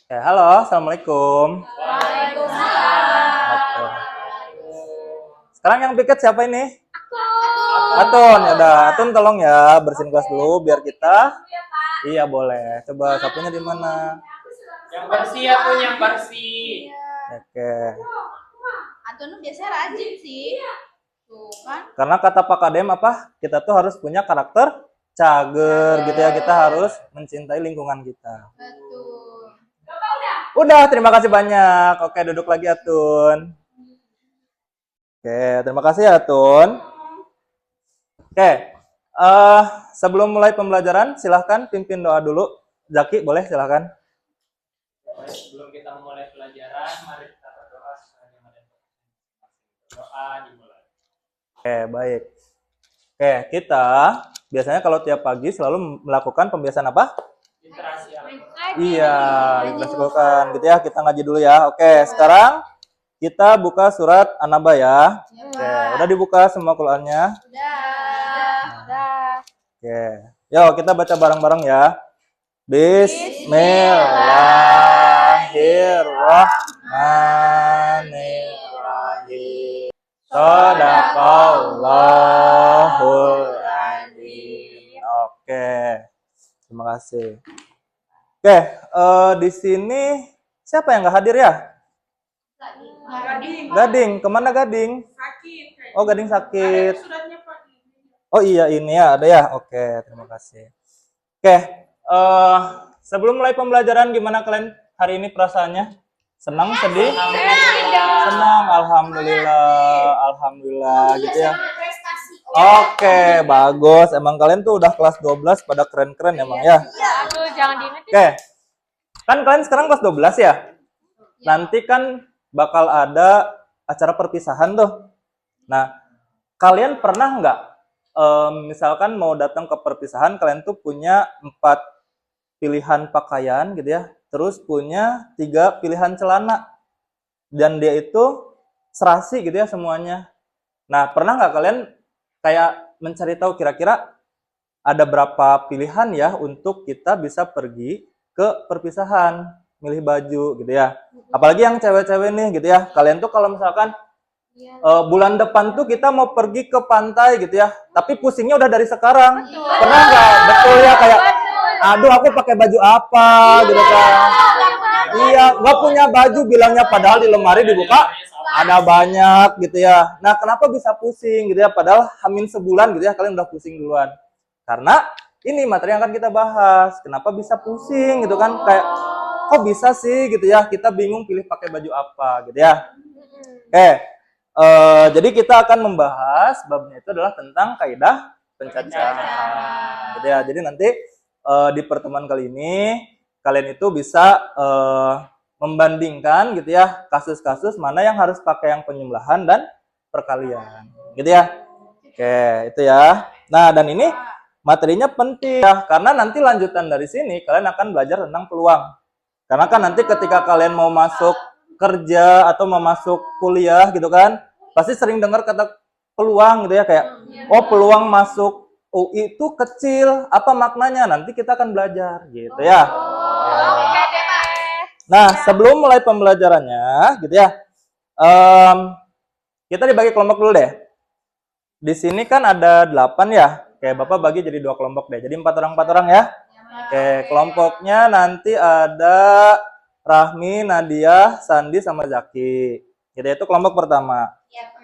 Ya, halo, assalamualaikum. Waalaikumsalam. Oke. Sekarang yang piket siapa ini? Atun, ya udah. Atun tolong ya bersihin kelas dulu biar kita. Iya boleh. Coba sapunya di mana? Yang bersih ya tuh, yang bersih. Oke. Atun biasanya rajin sih. Tuh kan. Karena kata Pak Kadem apa? Kita tuh harus punya karakter cager gitu ya. Kita harus mencintai lingkungan kita. Betul. Udah, terima kasih banyak. Oke, duduk lagi Atun. Oke, terima kasih ya Atun. Oke, sebelum mulai pembelajaran, silahkan pimpin doa dulu. Zaki, boleh silahkan. Sebelum kita memulai pelajaran, mari kita berdoa sebagaimana doa dimulai. Oke, baik. Oke, kita biasanya kalau tiap pagi selalu melakukan pembiasaan apa? Literasi Al-Quran. Iya, dilakukan gitu ya. Kita ngaji dulu ya. Oke, sekarang kita buka surat An-Naba ya. Oke, udah dibuka semua Qurannya? Udah. Oke, yuk kita baca bareng-bareng ya. Bismillahirrahmanirrahim. Shadaqallahul adzim. Oke, terima kasih. Oke, di sini siapa yang nggak hadir ya? Gading, kemana Gading? Sakit. Oh, Gading sakit. Ada suratnya Pak. Oh iya, ini ya, ada ya. Oke, terima kasih. Oke, sebelum mulai pembelajaran, gimana kalian hari ini perasaannya? Senang, sedih? Senang, alhamdulillah gitu ya. Oke, bagus. Emang kalian tuh udah kelas 12 pada keren-keren emang ya. Aduh, jangan diingetin. Oke, kan kalian sekarang kelas 12 ya? Nanti kan bakal ada acara perpisahan tuh. Nah, kalian pernah nggak misalkan mau datang ke perpisahan, kalian tuh punya 4 pilihan pakaian gitu ya, terus punya 3 pilihan celana, dan dia itu serasi gitu ya semuanya. Nah, pernah nggak kalian kayak mencari tahu kira-kira ada berapa pilihan ya untuk kita bisa pergi ke perpisahan, milih baju gitu ya. Apalagi yang cewek-cewek nih gitu ya, kalian tuh kalau misalkan bulan depan tuh kita mau pergi ke pantai gitu ya, tapi pusingnya udah dari sekarang. Pernah nggak? Betul ya, kayak aduh aku pakai baju apa gitu kan. Iya, nggak punya baju bilangnya, padahal di lemari dibuka ada banyak gitu ya. Nah, kenapa bisa pusing gitu ya, padahal hamin sebulan gitu ya kalian udah pusing duluan. Karena ini materi yang akan kita bahas, kenapa bisa pusing gitu kan, kayak kok bisa sih gitu ya, kita bingung pilih pakai baju apa gitu ya. Oke. Jadi kita akan membahas babnya itu adalah tentang kaidah pencacahan. Gitu ya. Jadi nanti di pertemuan kali ini kalian itu bisa membandingkan gitu ya kasus-kasus mana yang harus pakai yang penjumlahan dan perkalian. Gitu ya. Oke, itu ya. Nah, dan ini materinya penting ya, karena nanti lanjutan dari sini kalian akan belajar tentang peluang. Karena kan nanti ketika kalian mau masuk kerja atau mau masuk kuliah gitu kan, pasti sering dengar kata peluang gitu ya, kayak oh peluang masuk UI itu kecil, apa maknanya? Nanti kita akan belajar gitu ya. Oke deh. Nah, sebelum mulai pembelajarannya gitu ya, kita dibagi kelompok dulu deh. Di sini kan ada 8 ya. Oke, Bapak bagi jadi 2 kelompok deh. Jadi 4 orang ya. Oke, kelompoknya nanti ada Rahmi, Nadia, Sandi, sama Zaki. Jadi itu kelompok pertama.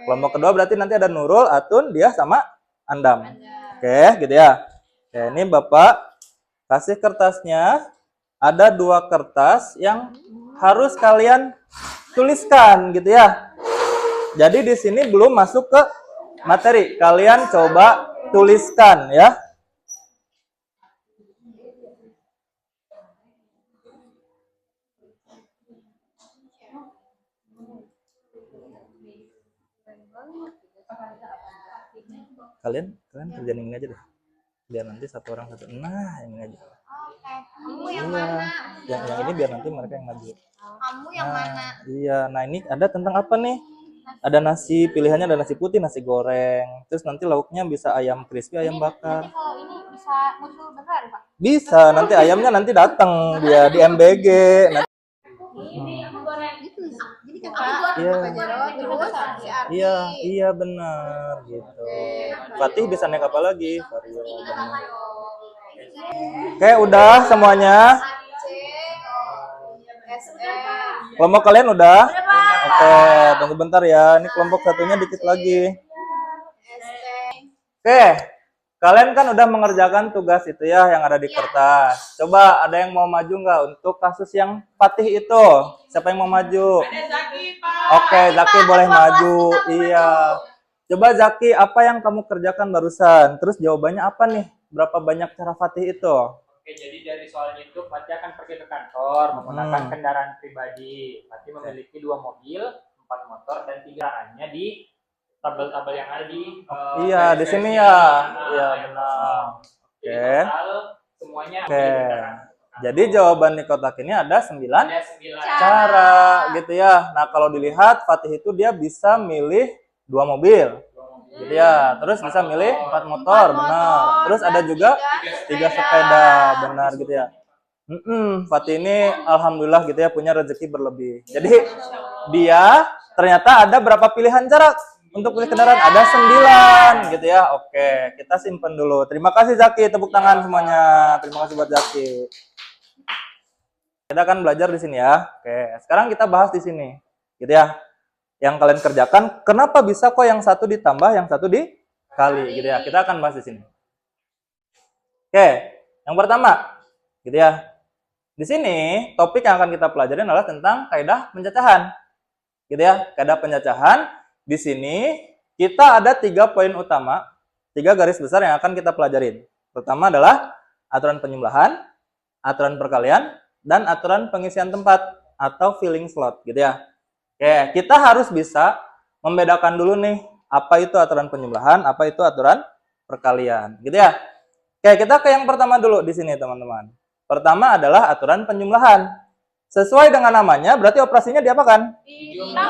Kelompok kedua berarti nanti ada Nurul, Atun, dia sama Andam. Oke, gitu ya. Oke, ini Bapak kasih kertasnya. Ada 2 kertas yang harus kalian tuliskan gitu ya. Jadi di sini belum masuk ke materi. Kalian coba tuliskan ya. Kalian kerjain ini aja deh. Biar nanti satu orang satu. Nah, ini aja. Kamu yang Iya. mana? Yang ini biar nanti mereka yang maju. Kamu yang mana? Iya, nah ini ada tentang apa nih? Ada nasi, pilihannya ada nasi putih, nasi goreng. Terus nanti lauknya bisa ayam crispy, ayam bakar. Nanti kalau ini bisa muncul beneran, Pak? Bisa, nanti ayamnya nanti datang dia di MBG. Iya. Pajero terus si Arti. Iya benar gitu. Fatih bisa naik apa lagi? Vario. Benar. Oke, udah semuanya. C, SE. Kelompok kalian udah? Oke, tunggu bentar ya. Ini kelompok satunya dikit lagi. ST. Oke, kalian kan udah mengerjakan tugas itu ya yang ada di kertas. Coba ada yang mau maju nggak untuk kasus yang Fatih itu? Siapa yang mau maju? Oke, Zaki boleh maju. Iya. Coba Zaki, apa yang kamu kerjakan barusan? Terus jawabannya apa nih? Berapa banyak cara Fatih itu? Oke, jadi dari soalnya itu Fatih akan pergi ke kantor menggunakan kendaraan pribadi. Fatih memiliki 2 mobil, 4 motor, dan 3 kendaraan di tabel-tabel yang ada di Iya, di sini ya. Iya, benar. Jadi Oke. total semuanya Oke. ada kendaraan. Jadi jawaban di kotak ini ada 9 Ada 9 cara gitu ya. Nah, kalau dilihat Fatih itu dia bisa milih 2 mobil. Gitu ya. Terus bisa milih 4 motor, benar. Terus ada juga 3 sepeda, benar gitu ya. Fatih ini alhamdulillah gitu ya punya rezeki berlebih. Jadi dia ternyata ada berapa pilihan cara untuk pilih kendaraan? Ada 9 gitu ya. Oke, kita simpen dulu. Terima kasih Zaki, tepuk tangan semuanya. Terima kasih buat Zaki. Kita akan belajar di sini ya. Oke, sekarang kita bahas di sini. Gitu ya. Yang kalian kerjakan, kenapa bisa kok yang satu ditambah, yang satu dikali gitu ya. Kita akan bahas di sini. Oke, yang pertama gitu ya. Di sini topik yang akan kita pelajarin adalah tentang kaidah pencacahan. Gitu ya, kaidah pencacahan. Di sini kita ada 3 poin utama, 3 garis besar yang akan kita pelajarin. Pertama adalah aturan penjumlahan, aturan perkalian, dan aturan pengisian tempat atau filling slot gitu ya. Oke, kita harus bisa membedakan dulu nih apa itu aturan penjumlahan, apa itu aturan perkalian, gitu ya. Oke, kita ke yang pertama dulu di sini teman-teman. Pertama adalah aturan penjumlahan. Sesuai dengan namanya, berarti operasinya diapakan?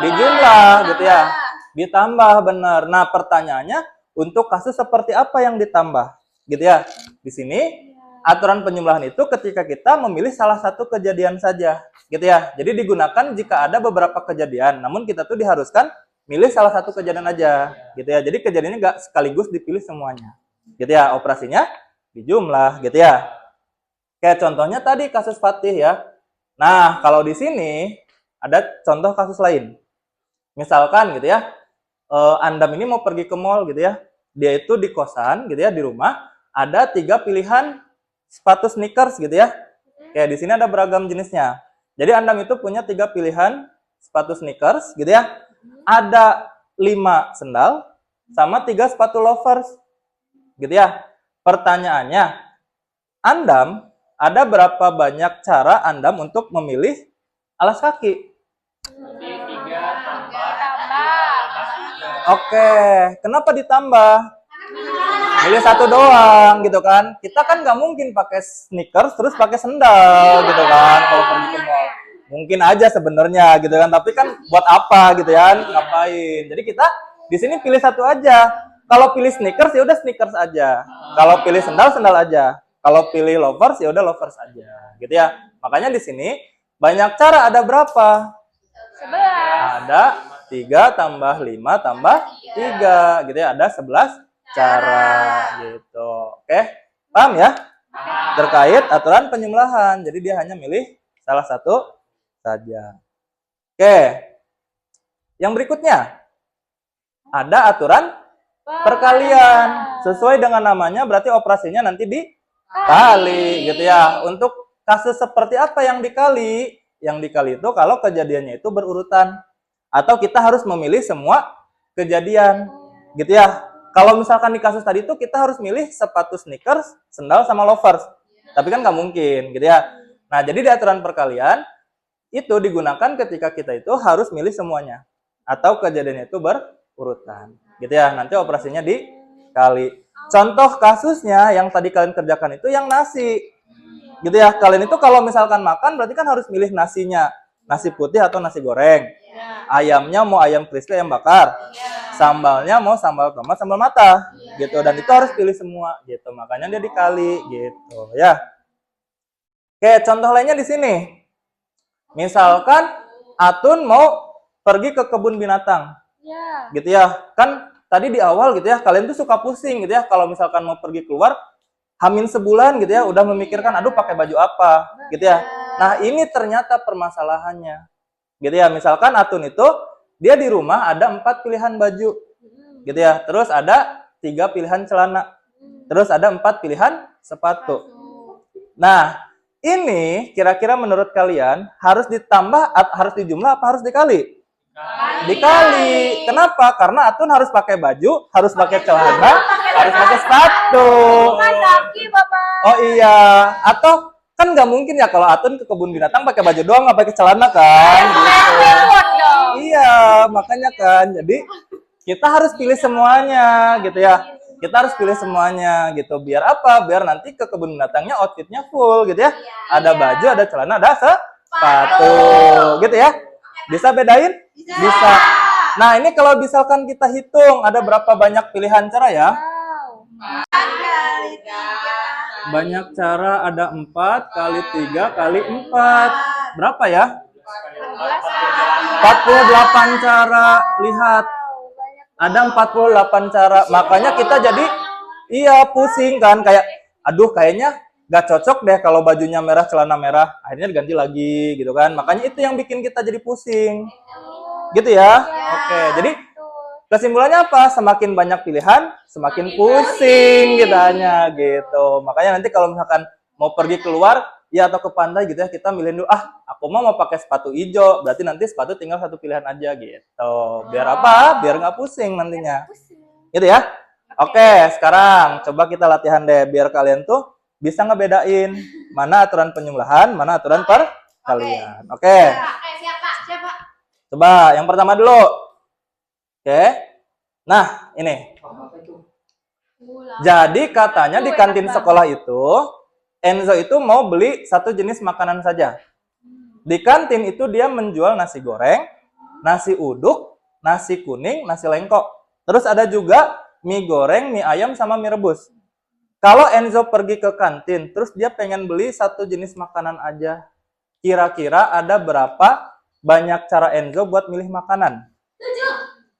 Dijumlah, gitu ya. Ditambah, benar. Nah, pertanyaannya untuk kasus seperti apa yang ditambah, gitu ya. Di sini aturan penjumlahan itu ketika kita memilih salah satu kejadian saja, gitu ya. Jadi digunakan jika ada beberapa kejadian, namun kita tuh diharuskan milih salah satu kejadian aja, gitu ya. Jadi kejadiannya nggak sekaligus dipilih semuanya, gitu ya. Operasinya dijumlah, gitu ya. Kayak contohnya tadi kasus Fatih ya. Nah, kalau di sini ada contoh kasus lain. Misalkan gitu ya, Andam ini mau pergi ke mall gitu ya. Dia itu di kosan gitu ya, di rumah ada 3 pilihan sepatu sneakers gitu ya. Kayak di sini ada beragam jenisnya. Jadi Andam itu punya 3 pilihan sepatu sneakers gitu ya. Ada 5 sendal sama 3 sepatu loafers. Gitu ya. Pertanyaannya, Andam ada berapa banyak cara Andam untuk memilih alas kaki? Jadi 3 tambah. Oke, kenapa ditambah? Milih satu doang gitu kan. Kita kan nggak mungkin pakai sneakers terus pakai sendal gitu kan kalau pergi ke mall. Mungkin aja sebenarnya gitu kan, tapi kan buat apa gitu ya? Ngapain? Jadi kita di sini pilih satu aja. Kalau pilih sneakers ya udah sneakers aja. Kalau pilih sendal sendal aja. Kalau pilih loafers ya udah loafers aja. Gitu ya. Makanya di sini banyak cara, ada berapa? 11. Ada 3 tambah 5 tambah 3 gitu ya. Ada 11 cara gitu. Oke, paham ya? Terkait aturan penjumlahan. Jadi dia hanya milih salah satu saja. Oke. Yang berikutnya ada aturan perkalian. Sesuai dengan namanya berarti operasinya nanti dikali gitu ya. Untuk kasus seperti apa yang dikali? Yang dikali itu kalau kejadiannya itu berurutan atau kita harus memilih semua kejadian gitu ya. Kalau misalkan di kasus tadi itu kita harus milih sepatu sneakers, sendal sama loafers. Tapi kan nggak mungkin gitu ya. Nah, jadi di aturan perkalian itu digunakan ketika kita itu harus milih semuanya atau kejadiannya itu berurutan. Gitu ya. Nanti operasinya dikali. Contoh kasusnya yang tadi kalian kerjakan itu yang nasi. Gitu ya. Kalian itu kalau misalkan makan berarti kan harus milih nasinya. Nasi putih atau nasi goreng. Ayamnya mau ayam crispy, ayam bakar. Sambalnya mau sambal tomat, sambal mata, gitu. Dan itu harus pilih semua, gitu. Makanya dia dikali, gitu, ya. Oke, contoh lainnya di sini. Misalkan Atun mau pergi ke kebun binatang. Ya. Gitu ya. Kan tadi di awal gitu ya, kalian tuh suka pusing gitu ya kalau misalkan mau pergi keluar hamin sebulan gitu ya, udah memikirkan aduh pakai baju apa gitu ya. Nah, ini ternyata permasalahannya. Gitu ya. Misalkan Atun itu dia di rumah ada 4 pilihan baju. Gitu ya. Terus ada 3 pilihan celana. Terus ada 4 pilihan sepatu. Nah, ini kira-kira menurut kalian harus ditambah, harus dijumlah apa harus dikali? Dikali. Kenapa? Karena Atun harus pakai baju, harus pakai celana, harus pakai sepatu. Oh iya. Atau kan nggak mungkin ya kalau Atun ke kebun binatang pakai baju doang, nggak pakai celana kan? Gitu. Iya, makanya kan. Jadi kita harus pilih semuanya, gitu ya. Kita harus pilih semuanya, gitu. Biar apa? Biar nanti ke kebun binatangnya outfitnya full, gitu ya. Ada baju, ada celana, ada sepatu, gitu ya. Bisa bedain? Bisa. Nah, ini kalau misalkan kita hitung, ada berapa banyak pilihan cara ya? Banyak cara, ada 4 kali 3 kali 4. Berapa ya? 48 cara. Lihat. Ada 48 cara. Makanya kita jadi pusing kan, kayak aduh kayaknya gak cocok deh kalau bajunya merah, celana merah. Akhirnya diganti lagi gitu kan. Makanya itu yang bikin kita jadi pusing. Gitu ya. Oke, jadi kesimpulannya apa? Semakin banyak pilihan, semakin pusing kitanya gitu. Makanya nanti kalau misalkan mau pergi keluar ya atau ke pantai gitu ya, kita milih dulu, aku mau pakai sepatu hijau, berarti nanti sepatu tinggal 1 pilihan aja gitu. Biar apa? Biar nggak pusing nantinya. Gitu ya. Oke, sekarang coba kita latihan deh biar kalian tuh bisa ngebedain mana aturan penyumlahan, mana aturan perkalian. Oke. Siapa? Coba yang pertama dulu. Oke. Nah, ini. Jadi katanya di kantin sekolah itu Enzo itu mau beli 1 jenis makanan saja. Di kantin itu dia menjual nasi goreng, nasi uduk, nasi kuning, nasi lengko. Terus ada juga mie goreng, mie ayam, sama mie rebus. Kalau Enzo pergi ke kantin, terus dia pengen beli 1 jenis makanan aja. Kira-kira ada berapa banyak cara Enzo buat milih makanan?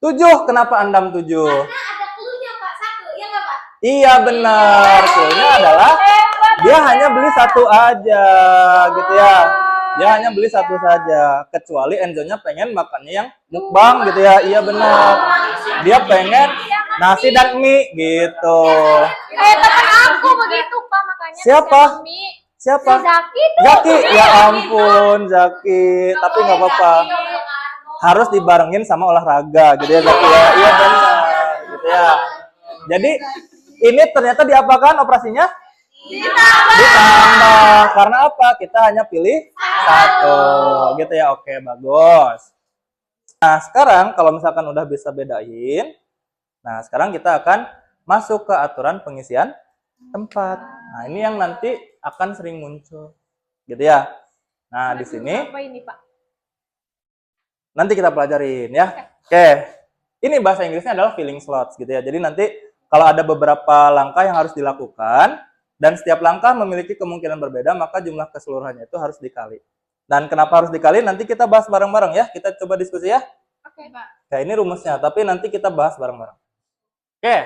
7. Kenapa Andam 7? Karena ada cluenya Pak, 1, ya nggak Pak? Iya benar. Cluenya adalah dia hanya beli 1 aja, gitu ya. Dia hanya beli 1 saja. Kecuali Enzo-nya pengen makannya yang mukbang, gitu ya. Iya benar. Dia pengen nasi dan mie, gitu. Teman aku begitu Pak, makanya. Siapa? Siapa? Zaki. Zaki. Ya ampun, Zaki. Tapi nggak apa-apa. Harus dibarengin sama olahraga, gitu ya Zaki ya. Iya benar, gitu ya. Jadi ini ternyata diapakan operasinya? Ditambah. Karena apa? Kita hanya pilih 1, gitu ya. Oke, bagus. Nah, sekarang kalau misalkan udah bisa bedain, nah sekarang kita akan masuk ke aturan pengisian tempat. Nah, ini yang nanti akan sering muncul, gitu ya. Nah, di sini Apa ini Pak? nanti kita pelajarin ya. Oke. Ini bahasa Inggrisnya adalah filling slots, gitu ya. Jadi nanti kalau ada beberapa langkah yang harus dilakukan dan setiap langkah memiliki kemungkinan berbeda, maka jumlah keseluruhannya itu harus dikali. Dan kenapa harus dikali? Nanti kita bahas bareng-bareng ya. Kita coba diskusi ya. Oke Pak. Oke, ini rumusnya, tapi nanti kita bahas bareng-bareng. Oke.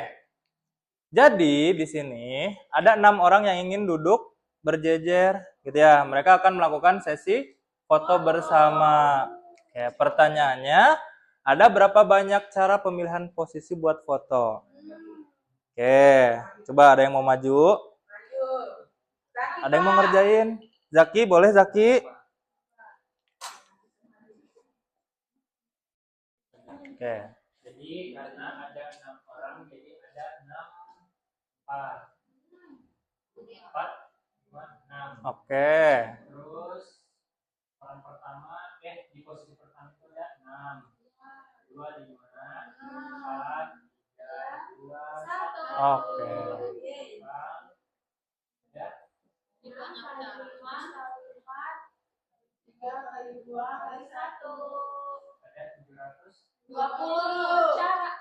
Jadi di sini ada 6 orang yang ingin duduk berjejer, gitu ya. Mereka akan melakukan sesi foto bersama. Oke, pertanyaannya, ada berapa banyak cara pemilihan posisi buat foto? Oke, coba ada yang mau maju? Ada yang mau ngerjain? Zaki, boleh Zaki? Oke. Jadi karena ada 6 orang, jadi ada 6 part. 4, 5, 6. Oke. Terus orang pertama, di posisi pertama itu ada 6. 2 di mana? 4, 3, 2, 1. Oke. Ya. 3 kali 2 kali 1. Ada 700. 20 cara.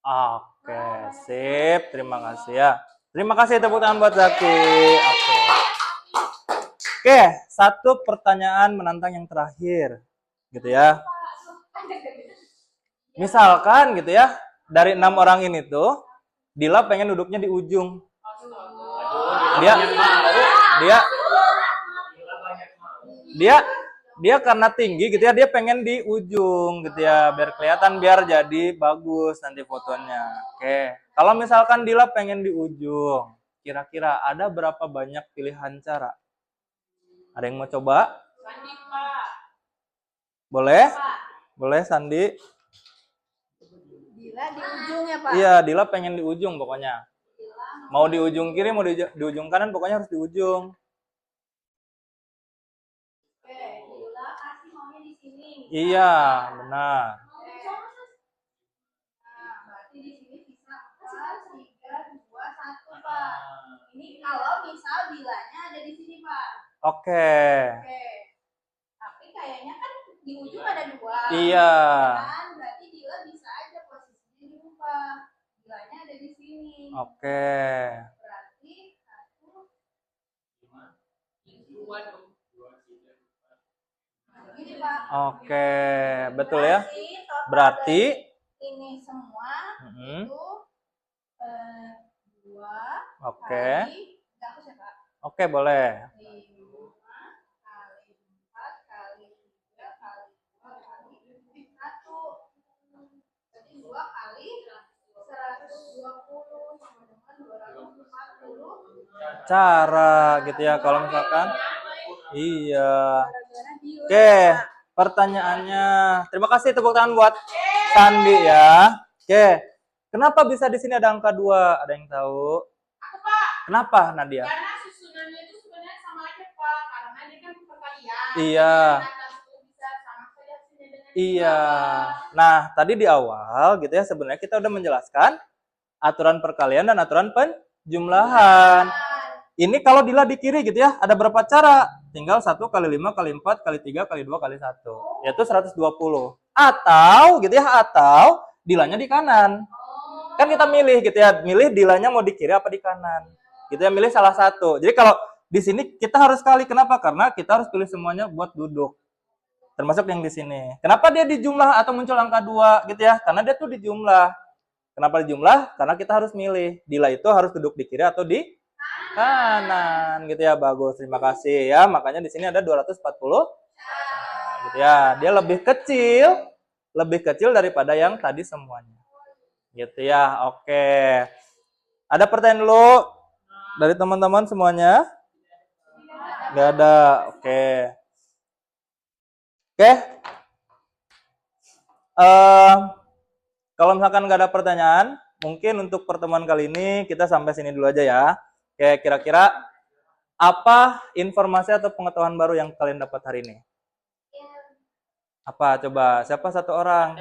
Oke, sip. Terima kasih ya. Terima kasih tepuk tangan buat Zaki. Oke. Oke, 1 pertanyaan menantang yang terakhir. Gitu ya. Misalkan gitu ya, dari 6 orang ini tuh, Dila pengen duduknya di ujung. Dia dia dia dia karena tinggi gitu ya, dia pengen di ujung gitu ya, biar kelihatan, biar jadi bagus nanti fotonya. Oke. Kalau misalkan Dila pengen di ujung, kira-kira ada berapa banyak pilihan cara? Ada yang mau coba? Sandi, Pak. Boleh? Boleh, Sandi? Dila di ujung ya, Pak? Iya, Dila pengen di ujung pokoknya. Mau di ujung kiri, mau di ujung kanan, pokoknya harus di ujung. Oke, Dila kasih maunya di sini. Iya, benar. Nah, berarti di sini bisa 4, 3, 2, 1, Pak. Ini kalau misal Dilanya ada di sini, Pak. Oke. Oke. Tapi kayaknya kan di ujung ada 2. Iya. Kan berarti Dila bisa aja posisinya dirubah. Dilanya ada di sini. Oke. Berarti 1, gini, Pak. Oke, betul ya. total Berarti dari ini semua itu 2 Oke. kali, hapus ya, Pak. Oke, boleh. 5 kali 4 kali 3 kali 2 kali 1. Jadi 2 kali 120 sama dengan 240. Cara gitu ya kalau misalkan. Iya. Gara-gara Dila. Oke, pertanyaannya. Terima kasih tepuk tangan buat Sandi ya. Oke. Kenapa bisa di sini ada angka 2? Ada yang tahu? Aku, Pak. Kenapa, Nadia? Karena susunannya itu sebenarnya sama aja, Pak. Karena ini kan perkalian. Iya. Atas itu bisa sama saja sini dengan Iya. dua. Nah, tadi di awal gitu ya sebenarnya kita udah menjelaskan aturan perkalian dan aturan penjumlahan. Ini kalau Dila di kiri gitu ya, ada berapa cara? Tinggal 1 kali 5 kali 4 kali 3 kali 2 kali 1. Yaitu 120. Atau gitu ya, atau Dilanya di kanan. Kan kita milih gitu ya, milih Dilanya mau di kiri apa di kanan. Gitu ya, milih salah satu. Jadi kalau di sini kita harus kali. Kenapa? Karena kita harus pilih semuanya buat duduk. Termasuk yang di sini. Kenapa dia dijumlah atau muncul angka 2 gitu ya? Karena dia tuh dijumlah. Kenapa dijumlah? Karena kita harus milih. Dila itu harus duduk di kiri atau di kanan gitu ya. Bagus, terima kasih ya. Makanya di sini ada 240. Nah, gitu ya. Dia lebih kecil daripada yang tadi semuanya. Gitu ya. Oke. Ada pertanyaan dulu dari teman-teman semuanya? Nggak ada. Oke. Oke. Kalau misalkan nggak ada pertanyaan, mungkin untuk pertemuan kali ini kita sampai sini dulu aja ya. Oke, kira-kira apa informasi atau pengetahuan baru yang kalian dapat hari ini? Apa? Coba, siapa satu orang?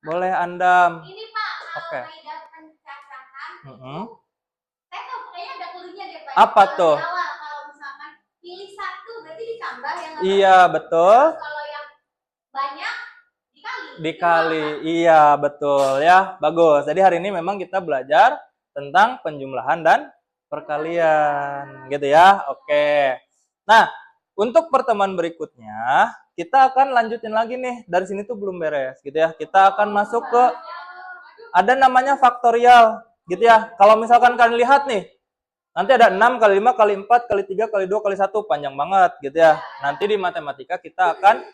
Boleh Andam. Ini, Pak, Oke. kaidah pencacatan. Mm-mm. Saya tahu kayaknya ada cluenya deh, Pak. Apa Kalau tuh? di awal, kalau misalkan pilih 1 berarti ditambah yang nggak Iya, betul. Terus kalau yang banyak dikali. Dikali. Iya, betul ya. Bagus. Jadi hari ini memang kita belajar tentang penjumlahan dan perkalian. Gitu ya. Oke. Nah, untuk pertemuan berikutnya, kita akan lanjutin lagi nih. Dari sini tuh belum beres gitu ya. Kita akan masuk ke ada namanya faktorial gitu ya. Kalau misalkan kalian lihat nih, nanti ada 6 kali 5 kali 4 kali 3 kali 2 kali 1, panjang banget gitu ya. Nanti di matematika kita akan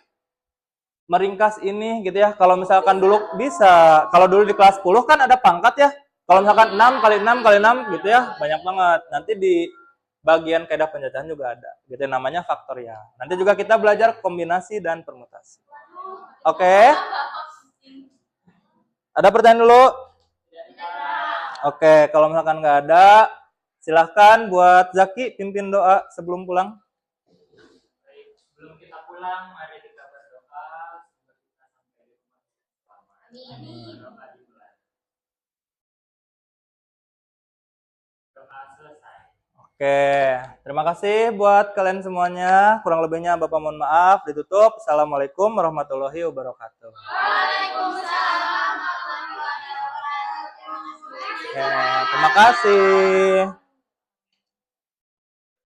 meringkas ini gitu ya. Kalau misalkan dulu bisa, kalau dulu di kelas 10 kan ada pangkat ya. Kalau misalkan 6 kali 6 kali 6 gitu ya, banyak banget. Nanti di bagian kaidah pencacahan juga ada. Gitu ya, namanya faktorial. Nanti juga kita belajar kombinasi dan permutasi. Oke. Ada pertanyaan dulu? Oke, kalau misalkan nggak ada, silahkan buat Zaki pimpin doa sebelum pulang. Sebelum kita pulang, mari kita berdoa. Semoga kita sampai di rumah selamat. Doa dimulai. Doa selesai. Oke, terima kasih buat kalian semuanya. Kurang lebihnya Bapak mohon maaf. Ditutup. Assalamualaikum warahmatullahi wabarakatuh. Waalaikumsalam warahmatullahi wabarakatuh. Oke, terima kasih.